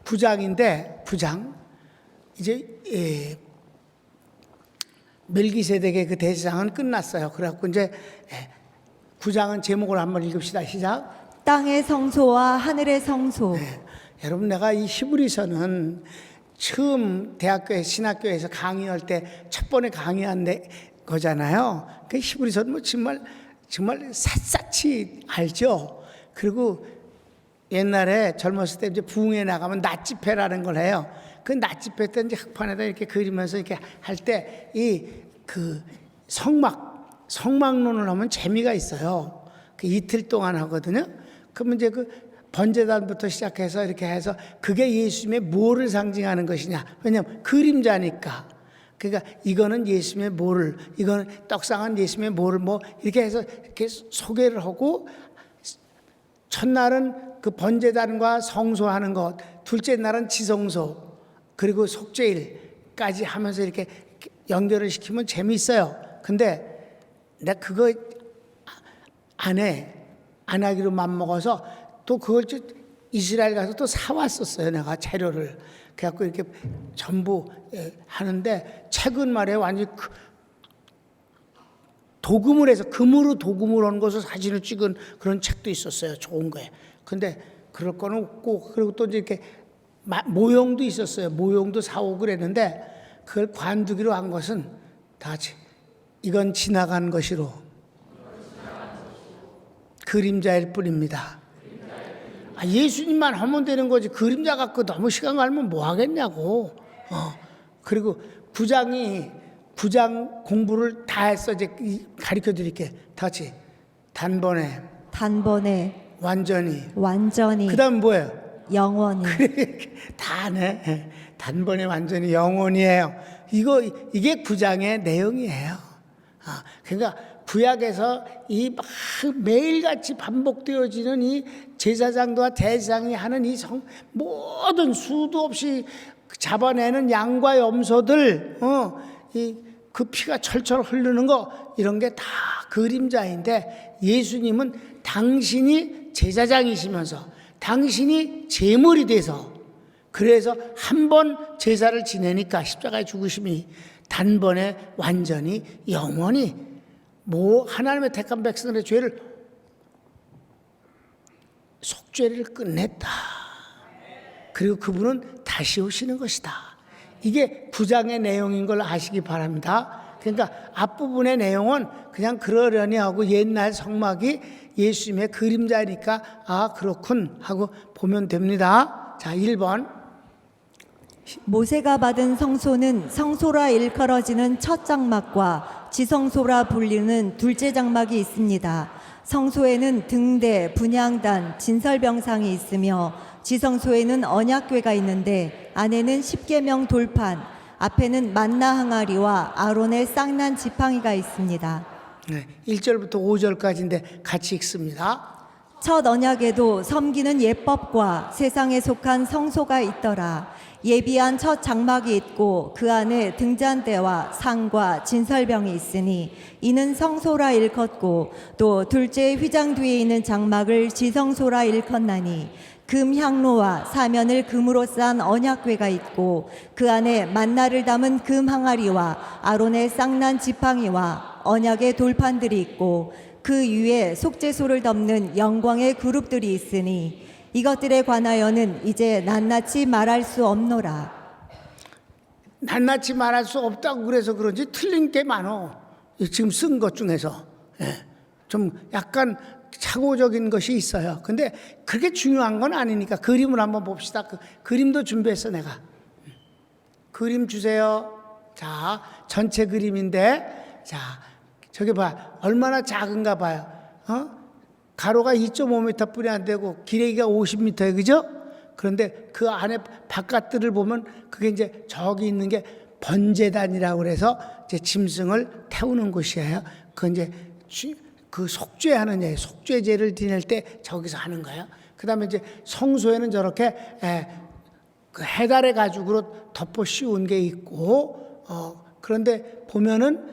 부장. 이제 멜기세덱의 그 대제사장은 끝났어요. 그래갖고 이제 9장은 제목을 한번 읽읍시다. 시작. 땅의 성소와 하늘의 성소. 여러분, 내가 이 히브리서는 처음 대학교에 신학교에서 강의할 때 첫 번에 강의한 거잖아요. 그 히브리서는 뭐 정말 샅샅이 알죠. 그리고 옛날에 젊었을 때 이제 부흥회 나가면 낫집회라는 걸 해요. 그 낫집회 때 이제 흑판에다 이렇게 그리면서 이렇게 할 때 그 성막론을 하면 재미가 있어요. 그 이틀 동안 하거든요. 그러면 이제 그 번제단부터 시작해서 이렇게 해서 그게 예수님의 뭐를 상징하는 것이냐. 왜냐하면 그림자니까. 그러니까 이거는 예수님의 뭐를, 이거는 떡상한 예수님의 뭐를 뭐 이렇게 해서 이렇게 소개를 하고, 첫날은 그 번제단과 성소하는 것, 둘째 날은 지성소, 그리고 속죄일까지 하면서 이렇게 연결을 시키면 재미있어요. 근데 내가 그거 안 하기로 맘먹어서 또 그걸 이스라엘 가서 또 사왔었어요. 내가 재료를. 그래갖고 이렇게 전부 하는데, 최근 말에 완전히 도금을 해서 금으로 도금을 한 것을 사진을 찍은 그런 책도 있었어요. 좋은 거에. 근데 그럴 거는 없고, 그리고 또 이렇게 모형도 있었어요. 모형도 사오고 그랬는데, 그걸 관두기로 한 것은 다 이건 지나간 것이로 그림자일 뿐입니다. 예수님만 하면 되는 거지, 그림자 갖고 너무 시간 가면 뭐 하겠냐고. 그리고 9장 공부를 다 했어. 이제 가르쳐 드릴게. 다 같이. 단번에 완전히. 그 다음 뭐예요? 영원히. 다 하네. 단번에 완전히 영원이에요. 이게 9장의 내용이에요. 그러니까 구약에서 매일같이 반복되어지는 이 제사장과 대제사장이 하는 이 모든 수도 없이 잡아내는 양과 염소들, 그 피가 철철 흐르는 거, 이런 게 다 그림자인데, 예수님은 당신이 제사장이시면서 당신이 제물이 돼서, 그래서 한 번 제사를 지내니까 십자가의 죽으심이 단번에 완전히 영원히 하나님의 택한 백성들의 죄를, 속죄를 끝냈다. 그리고 그분은 다시 오시는 것이다. 이게 9장의 내용인 걸 아시기 바랍니다. 그러니까 앞부분의 내용은 그냥 그러려니 하고, 옛날 성막이 예수님의 그림자니까 그렇군 하고 보면 됩니다. 자, 1번. 모세가 받은 성소는 성소라 일컬어지는 첫 장막과 지성소라 불리는 둘째 장막이 있습니다. 성소에는 등대, 분향단, 진설병상이 있으며, 지성소에는 언약궤가 있는데 안에는 십계명 돌판, 앞에는 만나 항아리와 아론의 쌍난 지팡이가 있습니다. 1절부터 5절까지인데 같이 읽습니다. 첫 언약에도 섬기는 예법과 세상에 속한 성소가 있더라. 예비한 첫 장막이 있고 그 안에 등잔대와 상과 진설병이 있으니 이는 성소라 일컫고, 또 둘째 휘장 뒤에 있는 장막을 지성소라 일컫나니 금 향로와 사면을 금으로 싼 언약궤가 있고 그 안에 만나를 담은 금 항아리와 아론의 쌍난 지팡이와 언약의 돌판들이 있고 그 위에 속죄소를 덮는 영광의 그룹들이 있으니 이것들에 관하여는 이제 낱낱이 말할 수 없노라. 낱낱이 말할 수 없다고 그래서 그런지 틀린 게 많어. 지금 쓴 것 중에서 좀 약간 착오적인 것이 있어요. 근데 그렇게 중요한 건 아니니까 그림을 한번 봅시다. 그림도 준비했어 내가. 그림 주세요. 자, 전체 그림인데, 자, 저기 봐. 얼마나 작은가 봐요. 가로가 2.5m 뿐이 안 되고 길이가 50m예요. 그죠? 그런데 그 안에 바깥들을 보면 그게 이제 저기 있는 게 번제단이라고 그래서 이제 짐승을 태우는 곳이에요. 그 이제 그 속죄하는 예, 속죄제를 지낼 때 저기서 하는 거예요. 그다음에 이제 성소에는 저렇게 그 해달의 가죽으로 덮어 씌운 게 있고, 그런데 보면은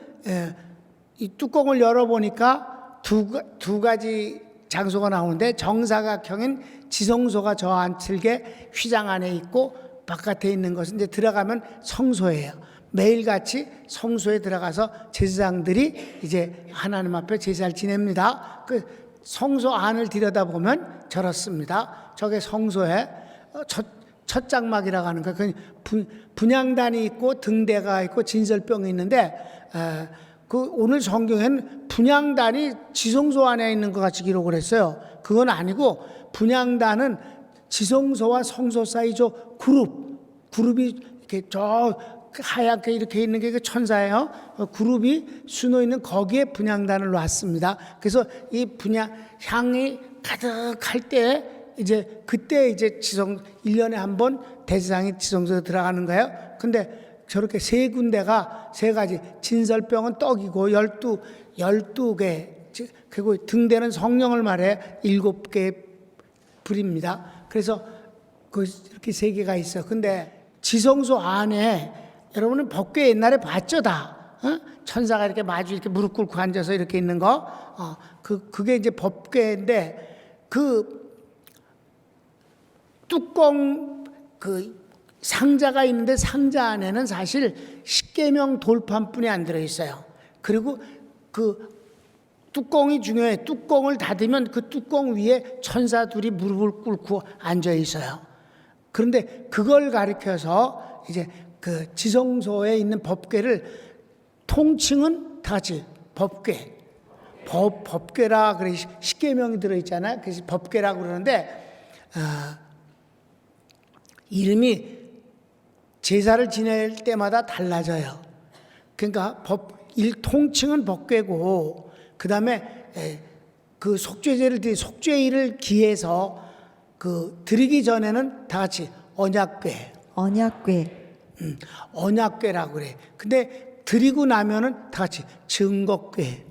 이 뚜껑을 열어 보니까 두 가지 장소가 나오는데 정사각형인 지성소가 저 안측에 휘장 안에 있고 바깥에 있는 것은 이제 들어가면 성소예요. 매일같이 성소에 들어가서 제사장들이 이제 하나님 앞에 제사를 지냅니다. 그 성소 안을 들여다보면 저렇습니다. 저게 성소에 첫 장막이라고 하는 거예요. 분향단이 있고 등대가 있고 진설병이 있는데 그 오늘 성경에는 분향단이 지성소 안에 있는 것 같이 기록을 했어요. 그건 아니고 분향단은 지성소와 성소 사이 저 그룹이 이렇게 저 하얗게 이렇게 있는 게 그 천사예요. 그룹이 수놓 있는 거기에 분향단을 놨습니다. 그래서 이 향이 가득할 때 이제 그때 이제 1년에 한 번 대제사장이 지성소에 들어가는 거예요. 근데 저렇게 세 군데가 세 가지 진설병은 떡이고 12개 그리고 등대는 성령을 말해 7개의 불입니다. 그래서 이렇게 세 개가 있어요. 근데 지성소 안에 여러분은 법궤 옛날에 봤죠 다. 천사가 이렇게 마주 이렇게 무릎 꿇고 앉아서 이렇게 있는 거. 그게 이제 법궤인데 그 뚜껑 상자가 있는데 상자 안에는 사실 십계명 돌판뿐이 안 들어 있어요. 그리고 그 뚜껑이 중요해. 뚜껑을 닫으면 그 뚜껑 위에 천사 둘이 무릎을 꿇고 앉아 있어요. 그런데 그걸 가리켜서 이제 그 지성소에 있는 법궤를 통칭은 다 같이 법궤, 법궤라 그래 십계명이 들어 있잖아요. 그래서 법궤라고 그러는데 이름이 제사를 지낼 때마다 달라져요. 그러니까 통칭은 법궤고 그 다음에 그 속죄일을 기해서 드리기 전에는 다 같이 언약궤. 언약궤라고 그래. 근데 드리고 나면은 다 같이 증거궤.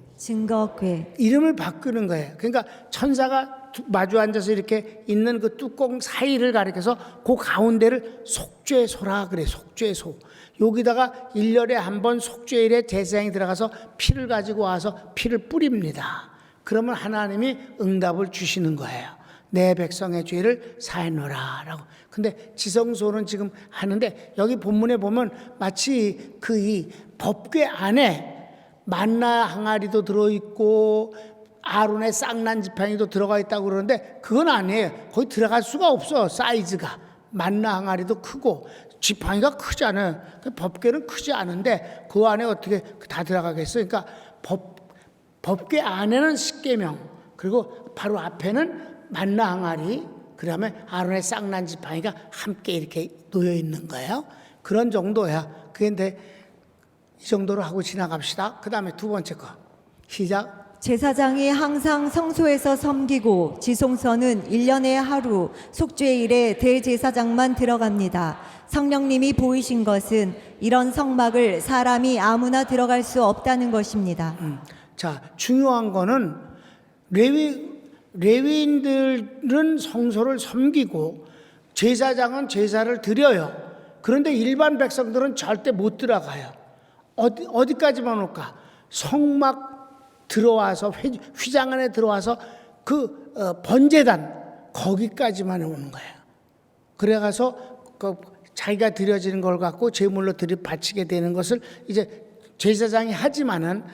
이름을 바꾸는 거예요. 그러니까 천사가 마주 앉아서 이렇게 있는 그 뚜껑 사이를 가리켜서 그 가운데를 속죄소라 그래. 속죄소. 여기다가 1년에 한 번 속죄일에 제사장이 들어가서 피를 가지고 와서 피를 뿌립니다. 그러면 하나님이 응답을 주시는 거예요. 내 백성의 죄를 사하노라 라고. 근데 지성소는 지금 하는데 여기 본문에 보면 마치 이 법궤 안에 만나 항아리도 들어있고 아론의 쌍난 지팡이도 들어가 있다고 그러는데 그건 아니에요. 거기 들어갈 수가 없어. 사이즈가 만나 항아리도 크고 지팡이가 크지 않아요. 법궤는 크지 않은데 그 안에 어떻게 다 들어가겠어요. 그러니까 법궤 안에는 십계명 그리고 바로 앞에는 만나 항아리 그 다음에 아론의 쌍난 지팡이가 함께 이렇게 놓여 있는 거예요. 그런 정도야. 그런데 이 정도로 하고 지나갑시다. 그 다음에 두 번째 거 시작. 제사장이 항상 성소에서 섬기고 지성소는 1년에 하루 속죄일에 대제사장만 들어갑니다. 성령님이 보이신 것은 이런 성막을 사람이 아무나 들어갈 수 없다는 것입니다. 자, 중요한 거는 레위인들은 성소를 섬기고 제사장은 제사를 드려요. 그런데 일반 백성들은 절대 못 들어가요. 어디까지만 올까? 성막 들어와서 휘장 안에 들어와서 번제단 거기까지만 오는 거예요. 그래가서 자기가 드려지는 걸 갖고 제물로 바치게 되는 것을 이제 제사장이 하지만은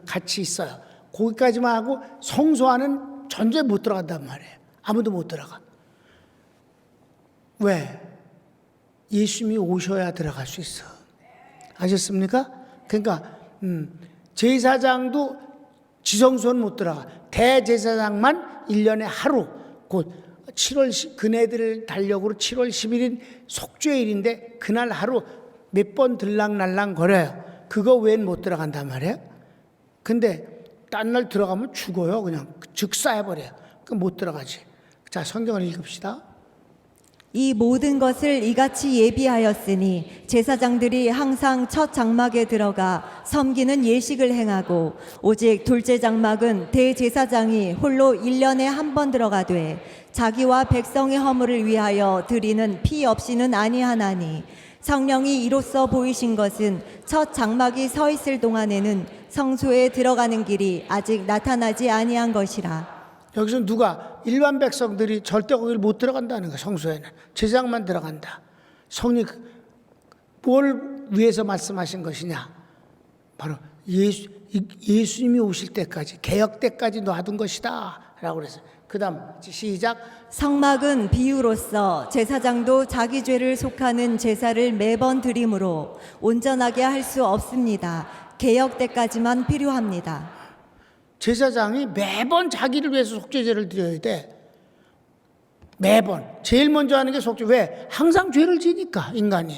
같이 있어요. 거기까지만 하고 성소 안은 전혀 못 들어간단 말이에요. 아무도 못 들어가. 왜? 예수님이 오셔야 들어갈 수 있어. 아셨습니까? 그러니까 제사장도 지성소는 못 들어가. 대제사장만 1년에 하루 곧 7월 그네들 달력으로 7월 10일인 속죄일인데 그날 하루 몇 번 들락날락 거려요. 그거 외엔 못 들어간단 말이에요. 근데 딴 날 들어가면 죽어요. 그냥 즉사해버려요. 그럼 못 들어가지. 자, 성경을 읽읍시다. 이 모든 것을 이같이 예비하였으니 제사장들이 항상 첫 장막에 들어가 섬기는 예식을 행하고 오직 둘째 장막은 대제사장이 홀로 1년에 한 번 들어가되 자기와 백성의 허물을 위하여 드리는 피 없이는 아니하나니 성령이 이로써 보이신 것은 첫 장막이 서 있을 동안에는 성소에 들어가는 길이 아직 나타나지 아니한 것이라. 여기서 누가 일반 백성들이 절대 거기를 못 들어간다는 거야. 성소에는 제사장만 들어간다. 성령 뭘 위해서 말씀하신 것이냐? 바로 예수님이 오실 때까지 개역 때까지 놔둔 것이다라고 그랬어요. 그다음 시작. 성막은 비유로서 제사장도 자기 죄를 속하는 제사를 매번 드림으로 온전하게 할 수 없습니다. 개역 때까지만 필요합니다. 제사장이 매번 자기를 위해서 속죄제를 드려야 돼. 매번 제일 먼저 하는 게 속죄. 왜? 항상 죄를 지니까 인간이.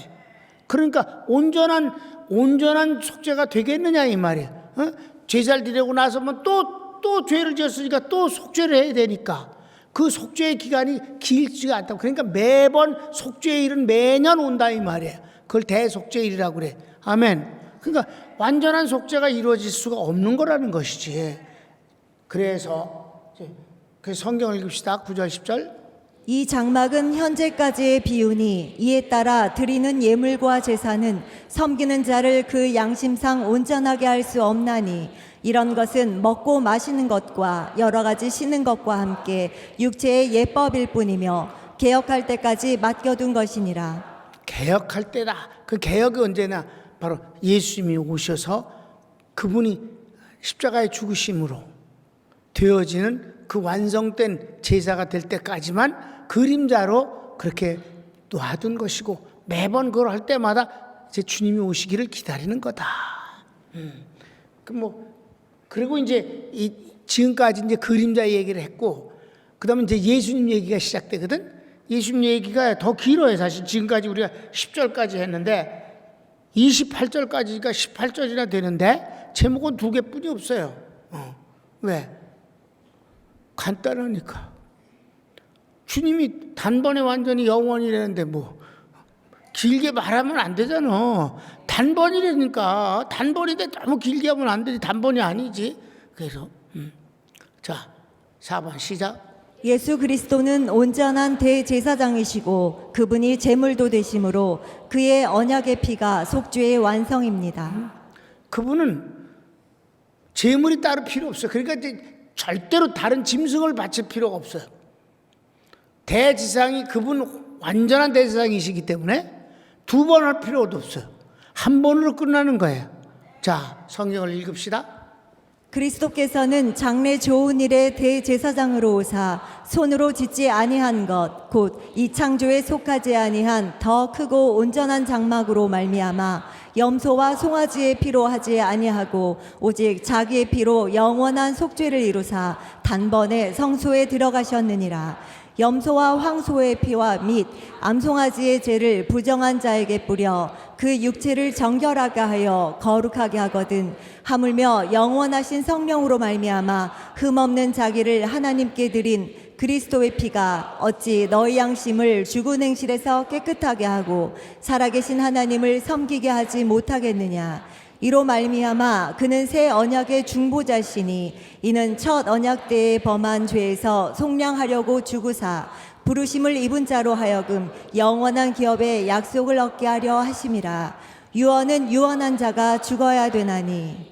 그러니까 온전한 속죄가 되겠느냐 이 말이에요. 어? 제사를 드리고 나서면 또 죄를 지었으니까 또 속죄를 해야 되니까 그 속죄의 기간이 길지가 않다고. 그러니까 매번 속죄일은 매년 온다 이 말이에요. 그걸 대속죄일이라고 그래. 아멘. 그러니까 완전한 속죄가 이루어질 수가 없는 거라는 것이지. 그래서 성경을 읽읍시다. 9절 10절. 이 장막은 현재까지의 비유니 이에 따라 드리는 예물과 제사는 섬기는 자를 그 양심상 온전하게 할 수 없나니 이런 것은 먹고 마시는 것과 여러 가지 쉬는 것과 함께 육체의 예법일 뿐이며 개역할 때까지 맡겨둔 것이니라. 개역할 때다. 그 개역이 언제나 바로 예수님이 오셔서 그분이 십자가의 죽으심으로 되어지는 그 완성된 제사가 될 때까지만 그림자로 그렇게 놔둔 것이고 매번 그걸 할 때마다 이제 주님이 오시기를 기다리는 거다. 그리고 이제 지금까지 이제 그림자 얘기를 했고, 그다음에 이제 예수님 얘기가 시작되거든. 예수님 얘기가 더 길어요. 사실 지금까지 우리가 10절까지 했는데 28절까지가 18절이나 되는데 제목은 2개뿐이 없어요. 왜? 간단하니까. 주님이 단번에 완전히 영원이라는데 뭐 길게 말하면 안 되잖아. 단번이라니까. 단번인데 너무 길게 하면 안 되지. 단번이 아니지. 그래서 자 4번 시작. 예수 그리스도는 온전한 대제사장이시고 그분이 제물도 되심으로 그의 언약의 피가 속죄의 완성입니다. 그분은 제물이 따로 필요 없어요. 그러니까 이제 절대로 다른 짐승을 바칠 필요가 없어요. 대제사장이 그분 완전한 대제사장이시기 때문에 2번 할 필요도 없어요. 한 번으로 끝나는 거예요. 자, 성경을 읽읍시다. 그리스도께서는 장래 좋은 일의 대제사장으로 오사 손으로 짓지 아니한 것 곧 이 창조에 속하지 아니한 더 크고 온전한 장막으로 말미암아 염소와 송아지의 피로 하지 아니하고 오직 자기의 피로 영원한 속죄를 이루사 단번에 성소에 들어가셨느니라. 염소와 황소의 피와 및 암송아지의 죄를 부정한 자에게 뿌려 그 육체를 정결하게 하여 거룩하게 하거든 하물며 영원하신 성령으로 말미암아 흠없는 자기를 하나님께 드린 그리스도의 피가 어찌 너희 양심을 죽은 행실에서 깨끗하게 하고 살아계신 하나님을 섬기게 하지 못하겠느냐. 이로 말미암아 그는 새 언약의 중보자시니 이는 첫 언약 때에 범한 죄에서 속량하려고 죽으사 부르심을 입은 자로 하여금 영원한 기업의 약속을 얻게 하려 하심이라. 유언은 유언한 자가 죽어야 되나니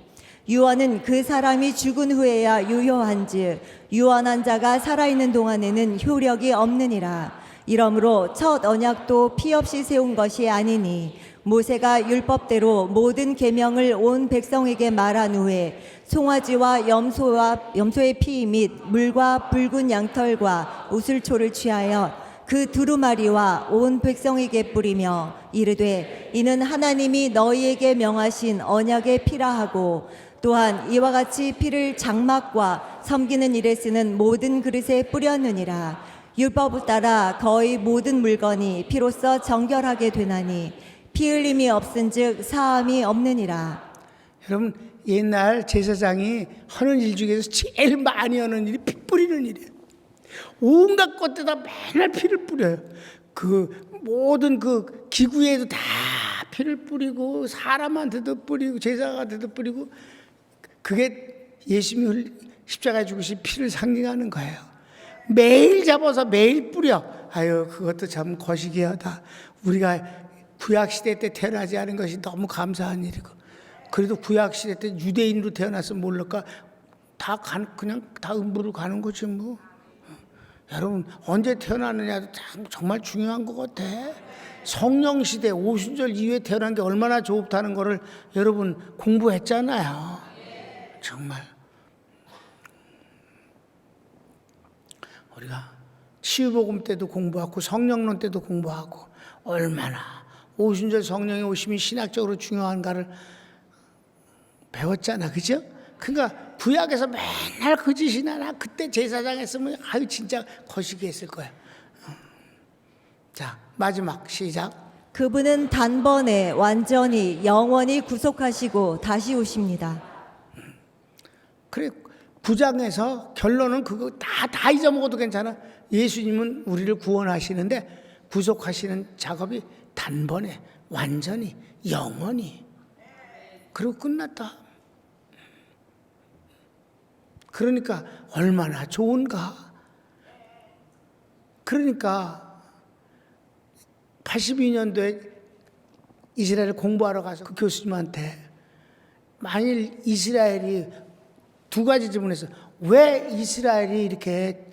유언은 그 사람이 죽은 후에야 유효한즉 유언한 자가 살아있는 동안에는 효력이 없느니라. 이러므로 첫 언약도 피 없이 세운 것이 아니니 모세가 율법대로 모든 계명을 온 백성에게 말한 후에 송아지와 염소의 피 및 물과 붉은 양털과 우슬초를 취하여 그 두루마리와 온 백성에게 뿌리며 이르되 이는 하나님이 너희에게 명하신 언약의 피라 하고 또한 이와 같이 피를 장막과 섬기는 일에 쓰는 모든 그릇에 뿌렸느니라. 율법을 따라 거의 모든 물건이 피로써 정결하게 되나니 피 흘림이 없은즉 사함이 없느니라. 여러분 옛날 제사장이 하는 일 중에서 제일 많이 하는 일이 피 뿌리는 일이에요. 온갖 것에다 맨날 피를 뿌려요. 그 모든 그 기구에도 다 피를 뿌리고 사람한테도 뿌리고 제사한테도 뿌리고 그게 예수님이 십자가에 죽으신 피를 상징하는 거예요. 매일 잡아서 매일 뿌려. 아유 그것도 참 거시기하다. 우리가 구약시대 때 태어나지 않은 것이 너무 감사한 일이고 그래도 구약시대 때 유대인으로 태어나서 모를까 그냥 다 음부로 가는 거지 뭐. 여러분 언제 태어나느냐도 정말 중요한 것 같아. 성령 시대 오순절 이후에 태어난 게 얼마나 좋다는 거를 여러분 공부했잖아요. 정말 우리가 치유복음 때도 공부하고 성령론 때도 공부하고 얼마나 오순절 성령의 오심이 신학적으로 중요한가를 배웠잖아, 그죠? 그러니까 구약에서 맨날 그 짓이나 나 그때 제사장 했으면 아유 진짜 거시기 했을 거야. 자, 마지막 시작. 그분은 단번에 완전히 영원히 구속하시고 다시 오십니다. 그래 9장에서 결론은 그거 다 잊어먹어도 괜찮아. 예수님은 우리를 구원하시는데 구속하시는 작업이 단번에 완전히 영원히 그리고 끝났다. 그러니까 얼마나 좋은가. 그러니까 82년도에 이스라엘 공부하러 가서 그 교수님한테 만일 이스라엘이 두 가지 질문했어요. 왜 이스라엘이 이렇게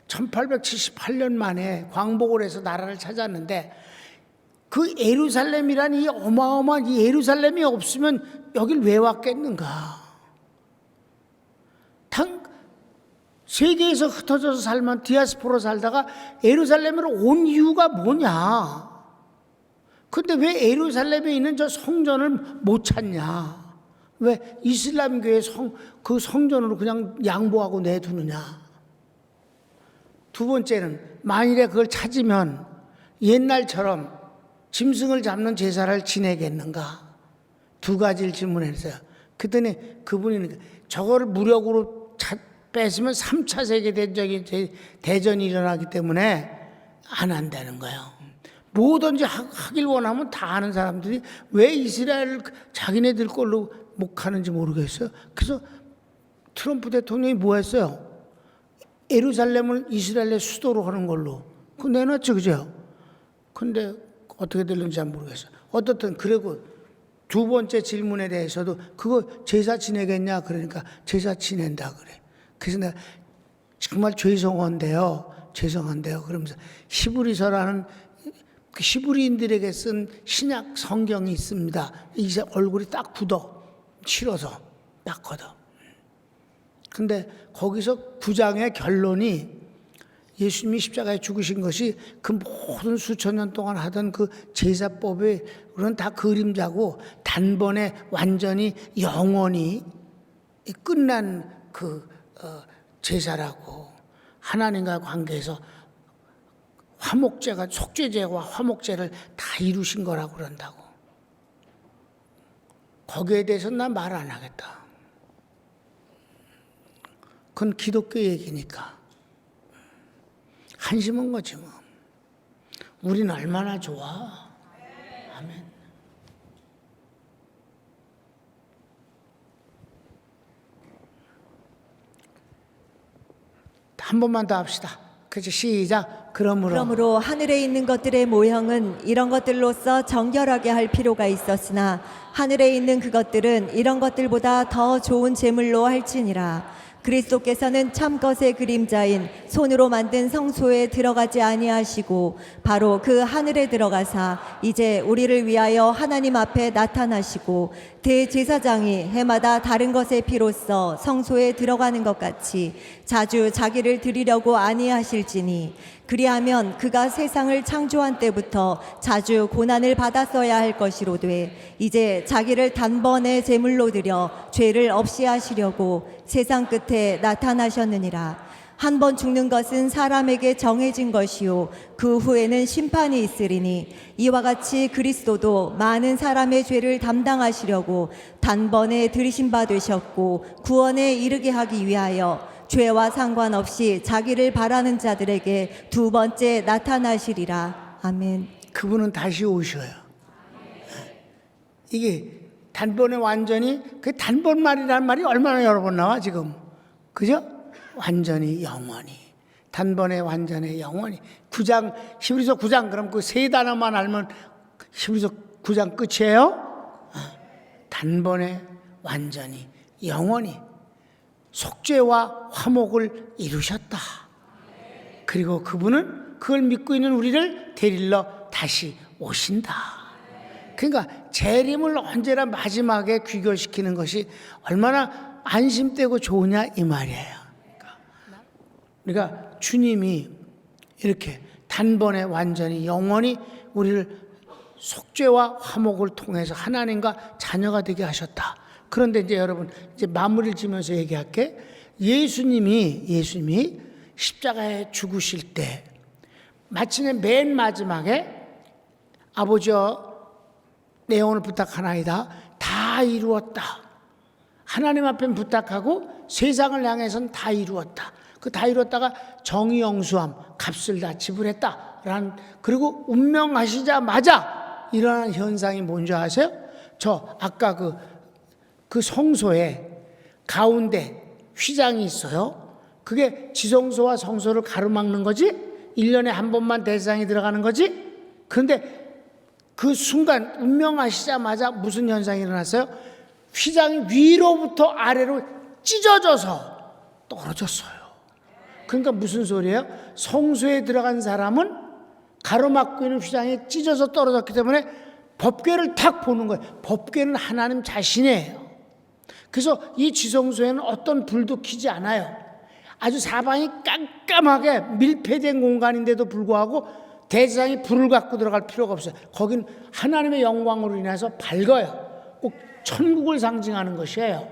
1878년 만에 광복을 해서 나라를 찾았는데 그 예루살렘이란 이 어마어마한 이 예루살렘이 없으면 여길 왜 왔겠는가? 세계에서 흩어져서 살면 디아스포라 살다가 예루살렘으로 온 이유가 뭐냐? 근데 왜 예루살렘에 있는 저 성전을 못 찾냐? 왜 이슬람교의 그 성전으로 그냥 양보하고 내두느냐? 두 번째는 만일에 그걸 찾으면 옛날처럼 짐승을 잡는 제사를 지내겠는가? 두 가지를 질문했어요. 그랬더니 그분이 저거를 무력으로 뺏으면 3차 세계대전이 일어나기 때문에 안 한다는 거예요. 뭐든지 하길 원하면 다 하는 사람들이 왜 이스라엘을 자기네들 걸로 못 가는지 모르겠어요. 그래서 트럼프 대통령이 뭐 했어요? 예루살렘을 이스라엘의 수도로 하는 걸로 그거 내놨죠, 그죠? 근데 어떻게 될는지 잘 모르겠어요. 어떻든 그리고 두 번째 질문에 대해서도 그거 제사 지내겠냐 그러니까 제사 지낸다 그래. 그래서 내가 정말 죄송한데요 그러면서 히브리서라는 그 히브리인들에게 쓴 신약 성경이 있습니다. 이제 얼굴이 딱 굳어 싫어서 딱 걷어. 근데 거기서 9장의 결론이 예수님이 십자가에 죽으신 것이 그 모든 수천 년 동안 하던 그 제사법의 그런 다 그림자고 단번에 완전히 영원히 끝난 그 제사라고 하나님과의 관계에서 화목제가 속죄제와 화목제를 다 이루신 거라고 그런다고. 거기에 대해서는 난 말 안 하겠다. 그건 기독교 얘기니까. 한심한 거지 뭐. 우린 얼마나 좋아. 아멘. 한 번만 더 합시다. 그치, 시작. 그러므로 하늘에 있는 것들의 모형은 이런 것들로서 정결하게 할 필요가 있었으나 하늘에 있는 그것들은 이런 것들보다 더 좋은 제물로 할지니라. 그리스도께서는 참 것의 그림자인 손으로 만든 성소에 들어가지 아니하시고 바로 그 하늘에 들어가사 이제 우리를 위하여 하나님 앞에 나타나시고 대제사장이 해마다 다른 것의 피로써 성소에 들어가는 것 같이 자주 자기를 드리려고 아니하실지니 그리하면 그가 세상을 창조한 때부터 자주 고난을 받았어야 할 것이로되 이제 자기를 단번에 제물로 드려 죄를 없이 하시려고 세상 끝에 나타나셨느니라. 한 번 죽는 것은 사람에게 정해진 것이요 그 후에는 심판이 있으리니 이와 같이 그리스도도 많은 사람의 죄를 담당하시려고 단번에 들이신 바 되셨고 구원에 이르게 하기 위하여 죄와 상관없이 자기를 바라는 자들에게 두 번째 나타나시리라. 아멘. 그분은 다시 오셔요. 이게 단번에 완전히 그 단번 말이라는 말이 얼마나 여러 번 나와 지금. 그죠? 완전히 영원히. 단번에 완전히 영원히. 9장 히브리서 9장 그럼 그 세 단어만 알면 히브리서 9장 끝이에요? 단번에 완전히 영원히. 속죄와 화목을 이루셨다. 그리고 그분은 그걸 믿고 있는 우리를 데리러 다시 오신다. 그러니까 재림을 언제나 마지막에 귀결시키는 것이 얼마나 안심되고 좋으냐 이 말이에요. 그러니까 주님이 이렇게 단번에 완전히 영원히 우리를 속죄와 화목을 통해서 하나님과 자녀가 되게 하셨다. 그런데 이제 여러분 이제 마무리를 지면서 얘기할게. 예수님이 십자가에 죽으실 때 마침내 맨 마지막에 아버지여 내 영혼을 부탁하나이다. 다 이루었다. 하나님 앞에 부탁하고 세상을 향해서는 다 이루었다. 그 다 이뤘다가 정의 영수함 값을 다 지불했다. 그리고 운명하시자마자 일어난 현상이 뭔지 아세요? 저 아까 그 성소에 가운데 휘장이 있어요. 그게 지성소와 성소를 가로막는 거지? 1년에 한 번만 대상이 들어가는 거지? 그런데 그 순간 운명하시자마자 무슨 현상이 일어났어요? 휘장이 위로부터 아래로 찢어져서 떨어졌어요. 그러니까 무슨 소리예요? 성소에 들어간 사람은 가로막고 있는 휘장이 찢어서 떨어졌기 때문에 법궤를 탁 보는 거예요. 법궤는 하나님 자신이에요. 그래서 이 지성소에는 어떤 불도 켜지 않아요. 아주 사방이 깜깜하게 밀폐된 공간인데도 불구하고 대제사장이 불을 갖고 들어갈 필요가 없어요. 거긴 하나님의 영광으로 인해서 밝아요. 꼭 천국을 상징하는 것이에요.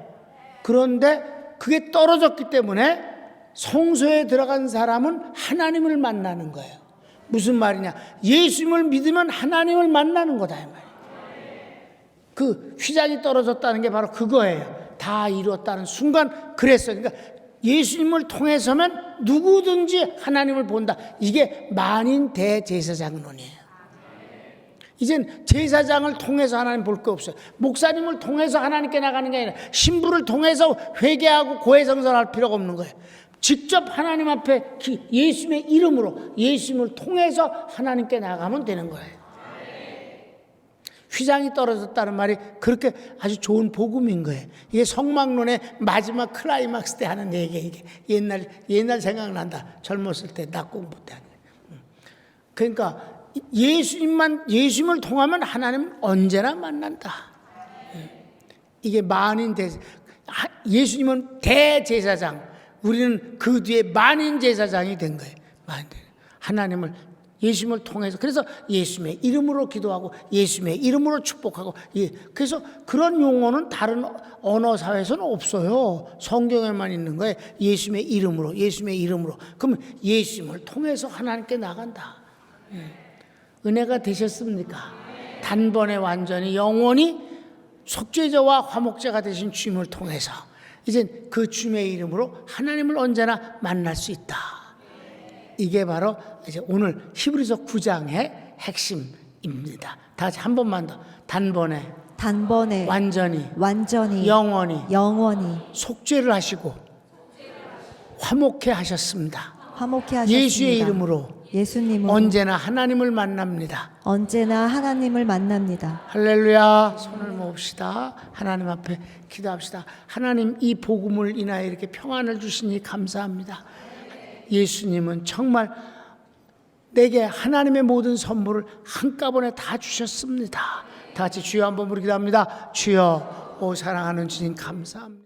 그런데 그게 떨어졌기 때문에 성소에 들어간 사람은 하나님을 만나는 거예요. 무슨 말이냐? 예수님을 믿으면 하나님을 만나는 거다 이 말이에요. 그 휘장이 떨어졌다는 게 바로 그거예요. 다 이루었다는 순간 그랬어요. 그러니까 예수님을 통해서면 누구든지 하나님을 본다. 이게 만인 대제사장론이에요. 이젠 제사장을 통해서 하나님 볼 거 없어요. 목사님을 통해서 하나님께 나가는 게 아니라 신부를 통해서 회개하고 고해성사할 필요가 없는 거예요. 직접 하나님 앞에 예수님의 이름으로 예수님을 통해서 하나님께 나가면 되는 거예요. 휘장이 떨어졌다는 말이 그렇게 아주 좋은 복음인 거예요. 이게 성막론의 마지막 클라이막스 때 하는 얘기예요. 이게 옛날 생각난다. 젊었을 때 낙 공부 때 하는 거예요. 그러니까 예수님을 통하면 하나님 언제나 만난다. 이게 만인 예수님은 대제사장, 우리는 그 뒤에 만인 제사장이 된 거예요. 하나님을 예수님을 통해서 그래서 예수님의 이름으로 기도하고 예수님의 이름으로 축복하고 그래서 그런 용어는 다른 언어 사회에서는 없어요. 성경에만 있는 거예요. 예수님의 이름으로. 그러면 예수님을 통해서 하나님께 나간다. 은혜가 되셨습니까? 단번에 완전히 영원히 속죄자와 화목자가 되신 주님을 통해서 이제 그 주님의 이름으로 하나님을 언제나 만날 수 있다. 이게 바로 이제 오늘 히브리서 9장의 핵심입니다. 다 같이 한 번만 더. 단번에 완전히 영원히 속죄를 하시고 화목해 하셨습니다. 예수의 이름으로 예수님으로 언제나 하나님을 만납니다. 할렐루야. 손을 모읍시다. 하나님 앞에 기도합시다. 하나님, 이 복음을 인하여 이렇게 평안을 주시니 감사합니다. 예수님은 정말 내게 하나님의 모든 선물을 한꺼번에 다 주셨습니다. 다 같이 주여 한번 부르기도 합니다. 주여, 오 사랑하는 주님 감사합니다.